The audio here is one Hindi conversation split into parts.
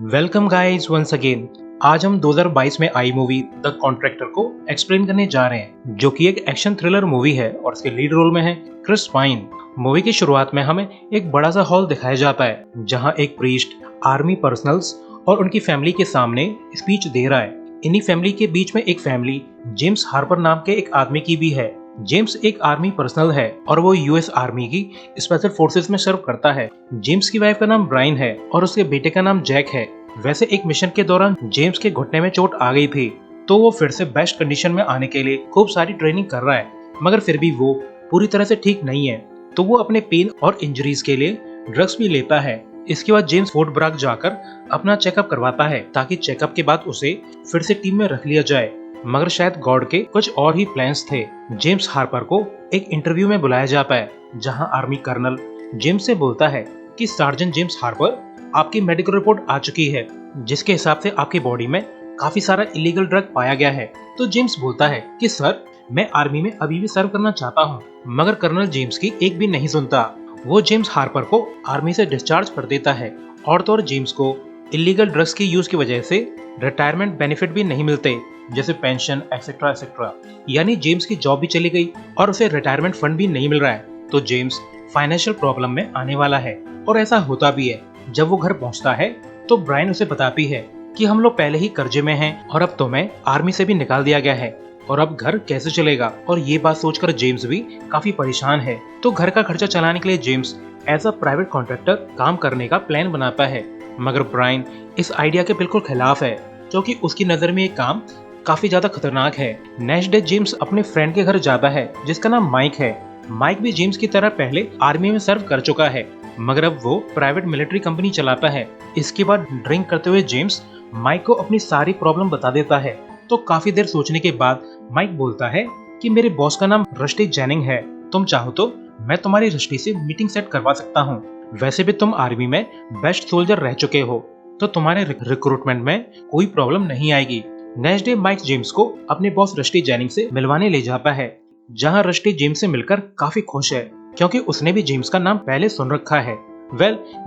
Welcome guys once again. आज हम 2022 में आई मूवी द कॉन्ट्रैक्टर को एक्सप्लेन करने जा रहे हैं, जो कि एक एक्शन थ्रिलर मूवी है और इसके लीड रोल में है क्रिस पाइन। मूवी की शुरुआत में हमें एक बड़ा सा हॉल दिखाया जाता है, जहां एक प्रीस्ट आर्मी पर्सनल्स और उनकी फैमिली के सामने स्पीच दे रहा है। इन्हीं फैमिली के बीच में एक फैमिली जेम्स हार्पर नाम के एक आदमी की भी है। जेम्स एक आर्मी पर्सनल है और वो यूएस आर्मी की स्पेशल फोर्सेस में सर्व करता है। जेम्स की वाइफ का नाम ब्राइन है और उसके बेटे का नाम जैक है। वैसे एक मिशन के दौरान जेम्स के घुटने में चोट आ गई थी, तो वो फिर से बेस्ट कंडीशन में आने के लिए खूब सारी ट्रेनिंग कर रहा है, मगर फिर भी वो पूरी तरह से ठीक नहीं है। तो वो अपने पेन और इंजरीज के लिए ड्रग्स भी लेता है। इसके बाद जेम्स फोर्ट ब्राग जाकर अपना चेकअप करवाता है, ताकि चेकअप के बाद उसे फिर से टीम में रख लिया जाए। मगर शायद गॉड के कुछ और ही प्लान्स थे। जेम्स हार्पर को एक इंटरव्यू में बुलाया जाता है, जहां आर्मी कर्नल जेम्स से बोलता है कि सार्जेंट जेम्स हार्पर, आपकी मेडिकल रिपोर्ट आ चुकी है, जिसके हिसाब से आपकी बॉडी में काफी सारा इलीगल ड्रग पाया गया है। तो जेम्स बोलता है कि सर, मैं आर्मी में अभी भी सर्व करना चाहता हूँ। मगर कर्नल जेम्स की एक भी नहीं सुनता। वो जेम्स हार्पर को आर्मी से डिस्चार्ज कर देता है। और तो और जेम्स को इलीगल ड्रग्स के यूज की वजह से रिटायरमेंट बेनिफिट भी नहीं मिलते, जैसे पेंशन एक्सेट्रा एक्सेट्रा। यानी जेम्स की जॉब भी चली गई और उसे रिटायरमेंट फंड भी नहीं मिल रहा है। तो जेम्स फाइनेंशियल प्रॉब्लम में आने वाला है। और ऐसा होता भी है। जब वो घर पहुंचता है तो ब्राइन उसे बताती है कि हम लोग पहले ही कर्जे में हैं और अब तुम्हें आर्मी से भी निकाल दिया गया है, और अब घर कैसे चलेगा। और ये बात सोचकर जेम्स भी काफी परेशान है। तो घर का खर्चा चलाने के लिए James as a private contractor काम करने का प्लान बनाता है। मगर ब्राइन इस आइडिया के बिल्कुल खिलाफ है, क्योंकि उसकी नजर में ये काम काफी ज्यादा खतरनाक है। नेक्स्ट डे जेम्स अपने फ्रेंड के घर जाता है, जिसका नाम माइक है। माइक भी जेम्स की तरह पहले आर्मी में सर्व कर चुका है, मगर अब वो प्राइवेट मिलिट्री कंपनी चलाता है। इसके बाद ड्रिंक करते हुए जेम्स माइक को अपनी सारी प्रॉब्लम बता देता है। तो काफी देर सोचने के बाद माइक बोलता है कि मेरे बॉस का नाम रस्टी जेनिंग है, तुम चाहो तो मैं तुम्हारी रस्टी से मीटिंग सेट करवा सकता हूँ। वैसे भी तुम आर्मी में बेस्ट सोल्जर रह चुके हो, तो तुम्हारे रिक्रूटमेंट में कोई प्रॉब्लम नहीं आएगी। नेक्स्ट डे माइक जेम्स को अपने बॉस रस्टी जेनिंग से मिलवाने ले जाता है, जहाँ रस्टी जेम्स से मिलकर काफी खुश है, क्योंकि उसने भी जेम्स का नाम पहले सुन रखा है।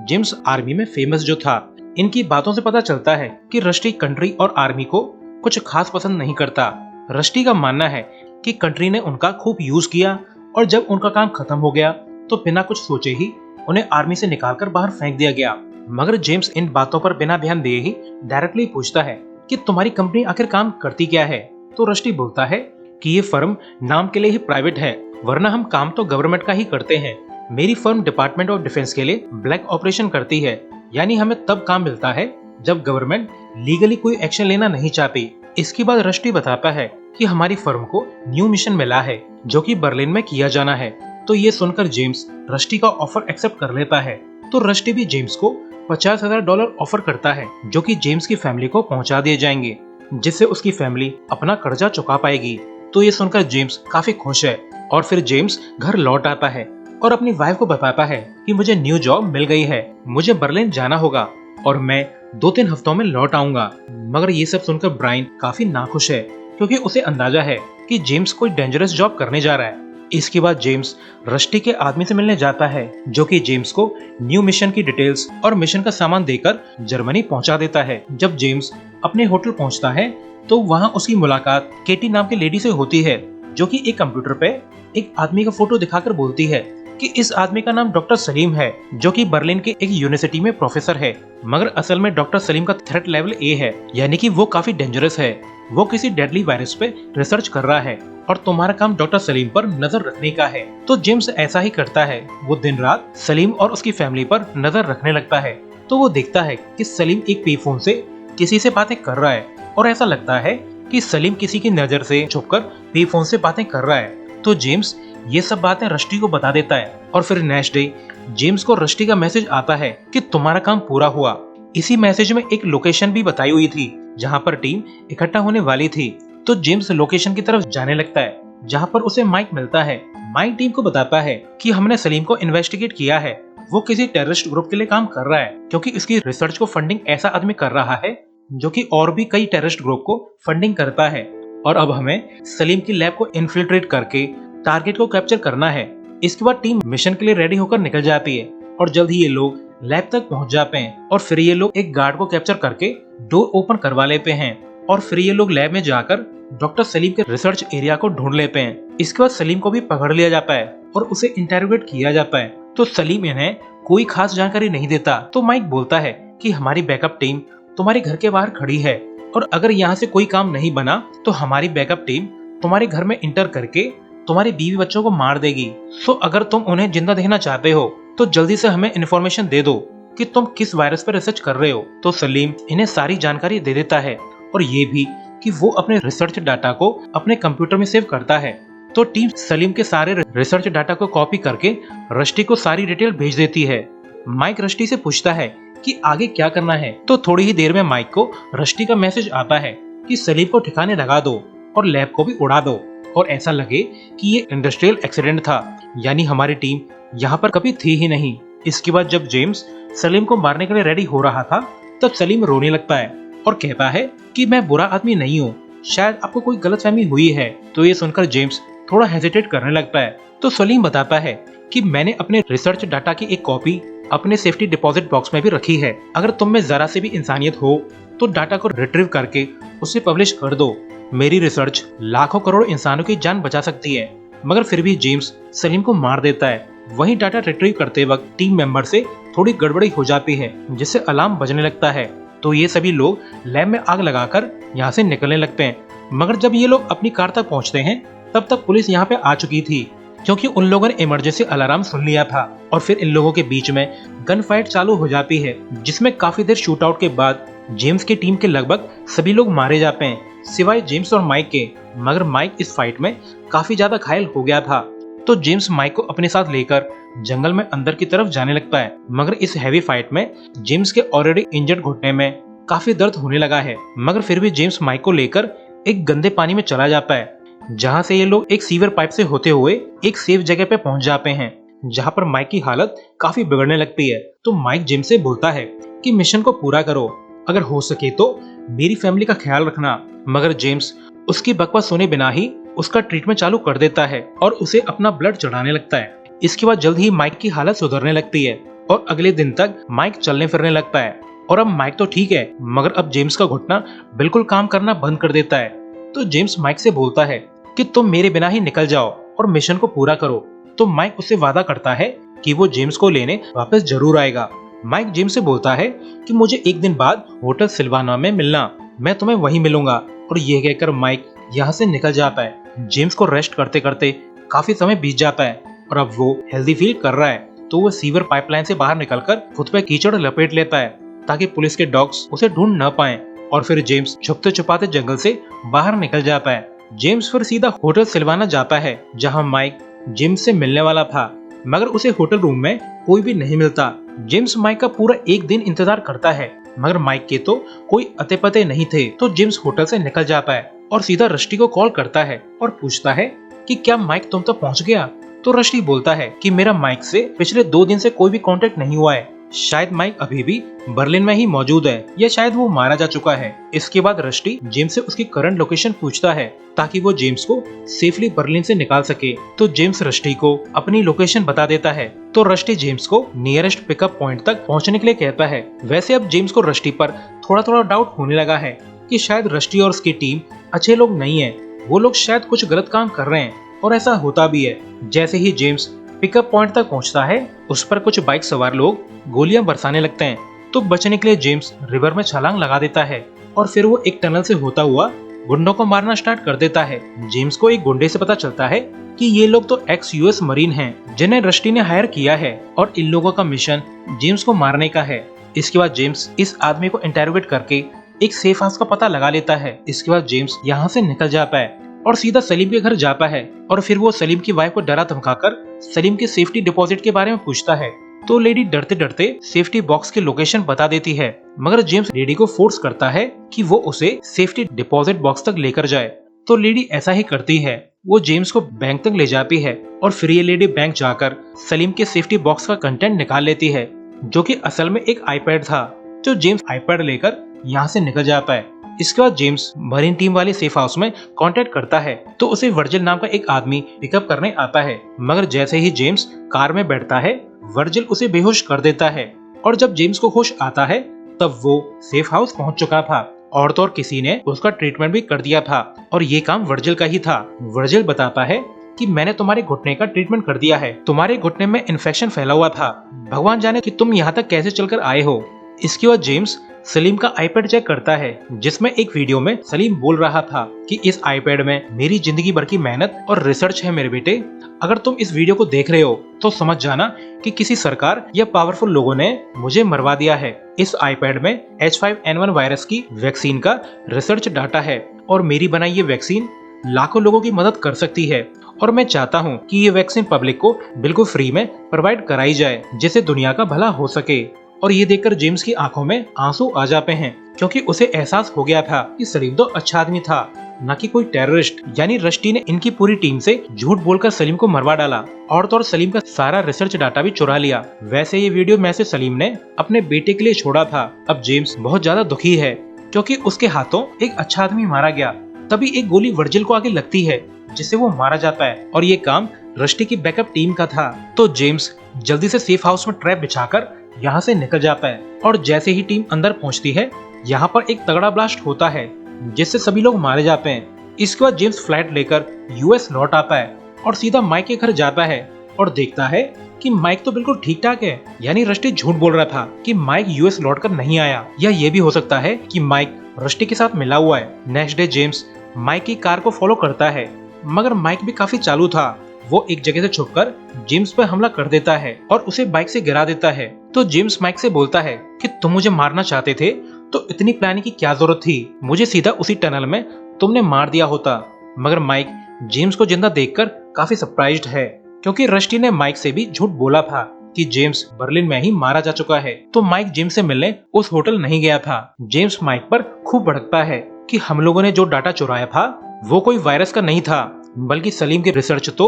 जेम्स आर्मी में फेमस जो था। इनकी बातों से पता चलता है कि रस्टी कंट्री और आर्मी को कुछ खास पसंद नहीं करता। रस्टी का मानना है कि कंट्री ने उनका खूब यूज किया, और जब उनका काम खत्म हो गया तो बिना कुछ सोचे ही उन्हें आर्मी से निकालकर बाहर फेंक दिया गया। मगर जेम्स इन बातों पर बिना ध्यान दिए ही डायरेक्टली पूछता है कि तुम्हारी कंपनी आखिर काम करती क्या है। तो रस्टी बोलता है कि ये फर्म नाम के लिए ही प्राइवेट है, वरना हम काम तो गवर्नमेंट का ही करते हैं। मेरी फर्म डिपार्टमेंट ऑफ डिफेंस के लिए ब्लैक ऑपरेशन करती है, यानी हमें तब काम मिलता है जब गवर्नमेंट लीगली कोई एक्शन लेना नहीं चाहती। इसके बाद रस्टी बताता है कि हमारी फर्म को न्यू मिशन मिला है, जो कि बर्लिन में किया जाना है। तो ये सुनकर जेम्स रस्टी का ऑफर एक्सेप्ट कर लेता है। तो रस्टी भी जेम्स को $50,000 ऑफर करता है, जो कि जेम्स की फैमिली को पहुंचा दिए जाएंगे, जिससे उसकी फैमिली अपना कर्जा चुका पाएगी। तो ये सुनकर जेम्स काफी खुश है। और फिर जेम्स घर लौट आता है और अपनी वाइफ को बताता है कि मुझे न्यू जॉब मिल गई है, मुझे बर्लिन जाना होगा और मैं 2-3 हफ्तों में लौट आऊंगा। मगर ये सब सुनकर ब्राइन काफी नाखुश है, क्योंकि उसे अंदाजा है कि जेम्स कोई डेंजरस जॉब करने जा रहा है। इसके बाद जेम्स रस्टी के आदमी से मिलने जाता है, जो कि जेम्स को न्यू मिशन की डिटेल्स और मिशन का सामान देकर जर्मनी पहुंचा देता है। जब जेम्स अपने होटल पहुंचता है तो वहां उसकी मुलाकात केटी नाम की लेडी से होती है, जो कि एक कंप्यूटर पे एक आदमी का फोटो दिखाकर बोलती है कि इस आदमी का नाम डॉक्टर सलीम है, जो कि बर्लिन के एक यूनिवर्सिटी में प्रोफेसर है। मगर असल में डॉक्टर सलीम का थ्रेट लेवल A है, यानी कि वो काफी डेंजरस है। वो किसी डेडली वायरस पे रिसर्च कर रहा है और तुम्हारा काम डॉक्टर सलीम पर नजर रखने का है। तो जेम्स ऐसा ही करता है। वो दिन रात सलीम और उसकी फैमिली पर नजर रखने लगता है। तो वो देखता है कि सलीम एक पे फोन से किसी से बातें कर रहा है, और ऐसा लगता है कि सलीम किसी की नजर से छुपकर पे फोन से बातें कर रहा है। तो जेम्स ये सब बातें रस्टी को बता देता है। और फिर नेक्स्ट डे जेम्स को रस्टी का मैसेज आता है कि तुम्हारा काम पूरा हुआ। इसी मैसेज में एक लोकेशन भी बताई हुई थी, जहाँ पर टीम इकट्ठा होने वाली थी। तो जेम्स लोकेशन की तरफ जाने लगता है, जहाँ पर उसे माइक मिलता है। माइक टीम को बताता है कि हमने सलीम को इन्वेस्टिगेट किया है, वो किसी टेररिस्ट ग्रुप के लिए काम कर रहा है, क्योंकि इसकी रिसर्च को फंडिंग ऐसा आदमी कर रहा है जो कि और भी कई टेररिस्ट ग्रुप को फंडिंग करता है। और अब हमें सलीम की लैब को इन्फिल्ट्रेट करके टारगेट को कैप्चर करना है। इसके बाद टीम मिशन के लिए रेडी होकर निकल जाती है और जल्द ही ये लोग लैब तक पहुंच जाते हैं और फिर ये लोग एक गार्ड को कैप्चर करके डोर ओपन करवा लेते हैं और फिर ये लोग लैब में जाकर डॉक्टर सलीम के रिसर्च एरिया को ढूंढ लेते हैं। इसके बाद सलीम को भी पकड़ लिया जाता है और उसे इंटेरोगेट किया जाता है। तो सलीम इन्हें कोई खास जानकारी नहीं देता। तो माइक बोलता है कि हमारी बैकअप टीम तुम्हारे घर के बाहर खड़ी है और अगर यहाँ से कोई काम नहीं बना तो हमारी बैकअप टीम तुम्हारे घर में इंटर करके तुम्हारे बीवी बच्चों को मार देगी। सो अगर तुम उन्हें जिंदा देखना चाहते हो तो जल्दी से हमें इन्फॉर्मेशन दे दो कि तुम किस वायरस पर रिसर्च कर रहे हो। तो सलीम इन्हें सारी जानकारी दे देता है और ये भी कि वो अपने रिसर्च डाटा को अपने कंप्यूटर में सेव करता है। तो टीम सलीम के सारे रिसर्च डाटा को कॉपी करके रस्टी को सारी डिटेल भेज देती है। माइक रस्टी से पूछता है कि आगे क्या करना है। तो थोड़ी ही देर में माइक को रस्टी का मैसेज आता है कि सलीम को ठिकाने लगा दो और लैब को भी उड़ा दो और ऐसा लगे कि ये इंडस्ट्रियल एक्सीडेंट था, यानी हमारी टीम यहाँ पर कभी थी ही नहीं। इसके बाद जब जेम्स सलीम को मारने के लिए रेडी हो रहा था तब सलीम रोने लगता है और कहता है कि मैं बुरा आदमी नहीं हूँ, शायद आपको कोई गलतफहमी हुई है। तो ये सुनकर जेम्स थोड़ा हेजिटेट करने लगता है। तो सलीम बताता है कि मैंने अपने रिसर्च डाटा की एक कॉपी अपने सेफ्टी डिपॉजिट बॉक्स में भी रखी है। अगर तुम में जरा से भी इंसानियत हो तो डाटा को रिट्रीव करके उसे पब्लिश कर दो। मेरी रिसर्च लाखों करोड़ इंसानों की जान बचा सकती है। मगर फिर भी जेम्स सलीम को मार देता है। वहीं डाटा रिट्रीव करते वक्त टीम मेंबर से थोड़ी गड़बड़ी हो जाती है जिससे अलार्म बजने लगता है। तो ये सभी लोग लैब में आग लगाकर यहाँ से निकलने लगते हैं। मगर जब ये लोग अपनी कार तक पहुँचते हैं तब तक पुलिस यहाँ पे आ चुकी थी क्योंकि उन लोगों ने इमरजेंसी अलार्म सुन लिया था। और फिर इन लोगों के बीच में गन फाइट चालू हो जाती है जिसमें काफी देर शूट आउट के बाद जेम्स की टीम के लगभग सभी लोग मारे जाते हैं सिवाय जेम्स और माइक के। मगर माइक इस फाइट में काफी ज्यादा घायल हो गया था। तो जेम्स माइक को अपने साथ लेकर जंगल में अंदर की तरफ जाने लगता है। मगर इस हैवी फाइट में जेम्स के ऑलरेडी इंजर्ड घुटने में काफी दर्द होने लगा है। मगर फिर भी जेम्स माइक को लेकर एक गंदे पानी में चला जाता है जहाँ से ये लोग एक सीवर पाइप से होते हुए एक सेफ जगह पे पहुंच जाते हैं जहाँ पर माइक की हालत काफी बिगड़ने लगती है। तो माइक जेम्स से बोलता है कि मिशन को पूरा करो, अगर हो सके तो मेरी फैमिली का ख्याल रखना। मगर जेम्स उसकी बकवास सुने बिना ही उसका ट्रीटमेंट चालू कर देता है और उसे अपना ब्लड चढ़ाने लगता है। इसके बाद जल्द ही माइक की हालत सुधरने लगती है और अगले दिन तक माइक चलने फिरने लगता है। और अब माइक तो ठीक है मगर अब जेम्स का घुटना बिल्कुल काम करना बंद कर देता है। तो जेम्स माइक से बोलता है कि तुम मेरे बिना ही निकल जाओ और मिशन को पूरा करो। तो माइक उससे वादा करता है कि वो जेम्स को लेने वापस जरूर आएगा। माइक जेम्स से बोलता है कि मुझे एक दिन बाद होटल सिल्वाना में मिलना, मैं तुम्हें वहीं मिलूंगा। और ये कहकर माइक यहाँ से निकल जाता है। जेम्स को रेस्ट करते करते काफी समय बीत जाता है और अब वो हेल्दी फील कर रहा है। तो वो सीवर पाइपलाइन से बाहर निकलकर खुद पे कीचड़ लपेट लेता है ताकि पुलिस के डॉग्स उसे ढूंढ न पाएं। और फिर जेम्स छुपते छुपाते जंगल से बाहर निकल जाता है। जेम्स फिर सीधा होटल सिल्वाना जाता है जहाँ माइक जेम्स से मिलने वाला था। मगर उसे होटल रूम में कोई भी नहीं मिलता। जेम्स माइक का पूरा एक दिन इंतजार करता है मगर माइक के तो कोई अते पते नहीं थे। तो जेम्स होटल से निकल जाता है और सीधा रस्टी को कॉल करता है और पूछता है कि क्या माइक तुम तक पहुंच गया। तो रस्टी बोलता है कि मेरा माइक से पिछले 2 दिन से कोई भी कांटेक्ट नहीं हुआ है, शायद माइक अभी भी बर्लिन में ही मौजूद है या शायद वो मारा जा चुका है। इसके बाद रस्टी जेम्स से उसकी करंट लोकेशन पूछता है ताकि वो जेम्स को सेफली बर्लिन से निकाल सके। तो जेम्स रस्टी को अपनी लोकेशन बता देता है। तो रस्टी जेम्स को नियरेस्ट पिकअप पॉइंट तक पहुंचने के लिए कहता है। वैसे अब जेम्स को रस्टी पर थोड़ा थोड़ा डाउट होने लगा है कि शायद रस्टी और उसकी टीम अच्छे लोग नहीं है, वो लोग शायद कुछ गलत काम कर रहे हैं। और ऐसा होता भी है। जैसे ही जेम्स पिकअप पॉइंट तक पहुंचता है उस पर कुछ बाइक सवार लोग गोलियां बरसाने लगते हैं। तो बचने के लिए जेम्स रिवर में छलांग लगा देता है और फिर वो एक टनल से होता हुआ गुंडों को मारना स्टार्ट कर देता है। जेम्स को एक गुंडे से पता चलता है कि ये लोग तो एक्स यूएस मरीन हैं जिन्हें रस्टी ने हायर किया है और इन लोगों का मिशन जेम्स को मारने का है। इसके बाद जेम्स इस आदमी को इंटेरोगेट करके एक सेफ हाउस का पता लगा लेता है। इसके बाद जेम्स यहाँ से निकल जाता है और सीधा सलीम के घर जाता है और फिर वो सलीम की वाइफ को डरा धमकाकर सलीम के सेफ्टी डिपॉजिट के बारे में पूछता है। तो लेडी डरते डरते सेफ्टी बॉक्स की लोकेशन बता देती है मगर जेम्स लेडी को फोर्स करता है कि वो उसे सेफ्टी डिपॉजिट बॉक्स तक लेकर जाए। तो लेडी ऐसा ही करती है, वो जेम्स को बैंक तक ले जाती है और फिर ये लेडी बैंक जाकर सलीम के सेफ्टी बॉक्स का कंटेंट निकाल लेती है जो कि असल में एक आईपैड था। तो जेम्स आईपैड लेकर यहाँ से निकल जाता है। इसके बाद जेम्स मरीन टीम वाले सेफ हाउस में कांटेक्ट करता है तो उसे वर्जिल नाम का एक आदमी पिकअप करने आता है। मगर जैसे ही जेम्स कार में बैठता है वर्जिल उसे बेहोश कर देता है और जब जेम्स को होश आता है तब वो सेफ हाउस पहुंच चुका था और तो और किसी ने उसका ट्रीटमेंट भी कर दिया था और ये काम वर्जिल का ही था। वर्जिल बताता है कि मैंने तुम्हारे घुटने का ट्रीटमेंट कर दिया है, तुम्हारे घुटने में इन्फेक्शन फैला हुआ था, भगवान जाने कि तुम यहाँ तक कैसे चलकर आए हो। इसके बाद जेम्स सलीम का आईपैड चेक करता है जिसमें एक वीडियो में सलीम बोल रहा था कि इस आईपैड में मेरी जिंदगी भर की मेहनत और रिसर्च है मेरे बेटे। अगर तुम इस वीडियो को देख रहे हो तो समझ जाना कि किसी सरकार या पावरफुल लोगों ने मुझे मरवा दिया है। इस आईपैड में H5N1 वायरस की वैक्सीन का रिसर्च डाटा है और मेरी बनाई ये वैक्सीन लाखों लोगों की मदद कर सकती है और मैं चाहता हूँ कि ये वैक्सीन पब्लिक को बिल्कुल फ्री में प्रोवाइड कराई जाए जिससे दुनिया का भला हो सके। और ये देखकर जेम्स की आंखों में आंसू आ जाते हैं क्योंकि उसे एहसास हो गया था कि सलीम तो अच्छा आदमी था, न कि कोई टेररिस्ट। यानी रश्टी ने इनकी पूरी टीम से झूठ बोलकर सलीम को मरवा डाला और तो और सलीम का सारा रिसर्च डाटा भी चुरा लिया। वैसे ये वीडियो मैसेज सलीम ने अपने बेटे के लिए छोड़ा था। अब जेम्स बहुत ज्यादा दुखी है क्योंकि उसके हाथों एक अच्छा आदमी मारा गया। तभी एक गोली वर्जिल को आगे लगती है जिससे वो मारा जाता है और ये काम रश्टी की बैकअप टीम का था। तो जेम्स जल्दी से सेफ हाउस में ट्रैप बिछाकर यहाँ से निकल जाता है और जैसे ही टीम अंदर पहुँचती है यहाँ पर एक तगड़ा ब्लास्ट होता है जिससे सभी लोग मारे जाते हैं। इसके बाद जेम्स फ्लाइट लेकर यूएस लौट आता है और सीधा माइक के घर जाता है और देखता है कि माइक तो बिल्कुल ठीक ठाक है। यानी रश्टी झूठ बोल रहा था कि माइक यूएस लौटकर नहीं आया, या ये भी हो सकता है कि माइक रश्टी के साथ मिला हुआ है। नेक्स्ट डे जेम्स माइक की कार को फॉलो करता है मगर माइक भी काफी चालू था। वो एक जगह से छुपकर जेम्स पर हमला कर देता है और उसे बाइक से गिरा देता है। तो जेम्स माइक से बोलता है कि तुम मुझे मारना चाहते थे तो इतनी प्लानिंग की क्या जरूरत थी, मुझे सीधा उसी टनल में तुमने मार दिया होता। मगर माइक जेम्स को जिंदा देखकर काफी सरप्राइज्ड है क्योंकि रश्टी ने माइक से भी झूठ बोला था कि जेम्स बर्लिन में ही मारा जा चुका है। तो माइक जेम्स से मिलने उस होटल नहीं गया था। जेम्स माइक पर खूब भड़कता है कि हम लोगों ने जो डाटा चुराया था वो कोई वायरस का नहीं था बल्कि सलीम के रिसर्च तो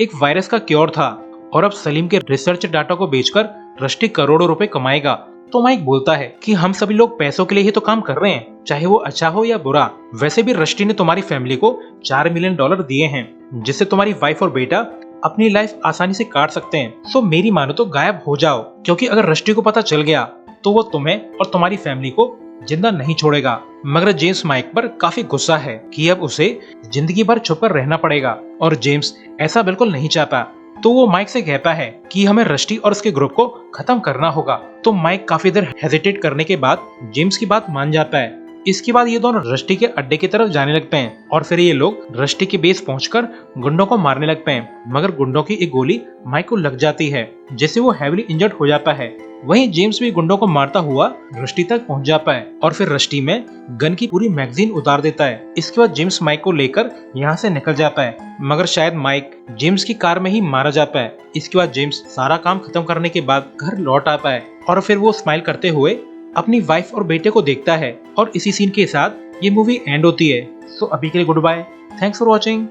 एक वायरस का क्योर था और अब सलीम के रिसर्च डाटा को बेचकर रश्टी करोड़ों रुपए कमाएगा। तो माइक बोलता है कि हम सभी लोग पैसों के लिए ही तो काम कर रहे हैं, चाहे वो अच्छा हो या बुरा। वैसे भी रश्टी ने तुम्हारी फैमिली को $4 मिलियन दिए हैं जिससे तुम्हारी वाइफ और बेटा अपनी लाइफ आसानी से काट सकते हैं। सो मेरी मानो तो गायब हो जाओ क्योंकि अगर रश्टी को पता चल गया तो वो तुम्हें और तुम्हारी फैमिली को जिंदा नहीं छोड़ेगा। मगर जेम्स माइक पर काफी गुस्सा है कि अब उसे जिंदगी भर छुपकर रहना पड़ेगा और जेम्स ऐसा बिल्कुल नहीं चाहता। तो वो माइक से कहता है कि हमें रश्टी और उसके ग्रुप को खत्म करना होगा। तो माइक काफी देर हेजिटेट करने के बाद जेम्स की बात मान जाता है। इसके बाद ये दोनों रश्टी के अड्डे की तरफ जाने लगते हैं और फिर ये लोग रश्टी के बेस पहुंचकर गुंडों को मारने लगते हैं। मगर गुंडों की एक गोली माइक को लग जाती है जिससे वो हेविली इंजर्ड हो जाता है। वहीं जेम्स भी गुंडों को मारता हुआ रश्टी तक पहुंच जाता है और फिर रश्टी में गन की पूरी मैगजीन उतार देता है। इसके बाद जेम्स माइक को लेकर यहाँ से निकल जाता है मगर शायद माइक जेम्स की कार में ही मारा जाता है। इसके बाद जेम्स सारा काम खत्म करने के बाद घर लौट आता है और फिर वो स्माइल करते हुए अपनी वाइफ और बेटे को देखता है और इसी सीन के साथ ये मूवी एंड होती है। सो अभी के लिए goodbye, thanks for watching.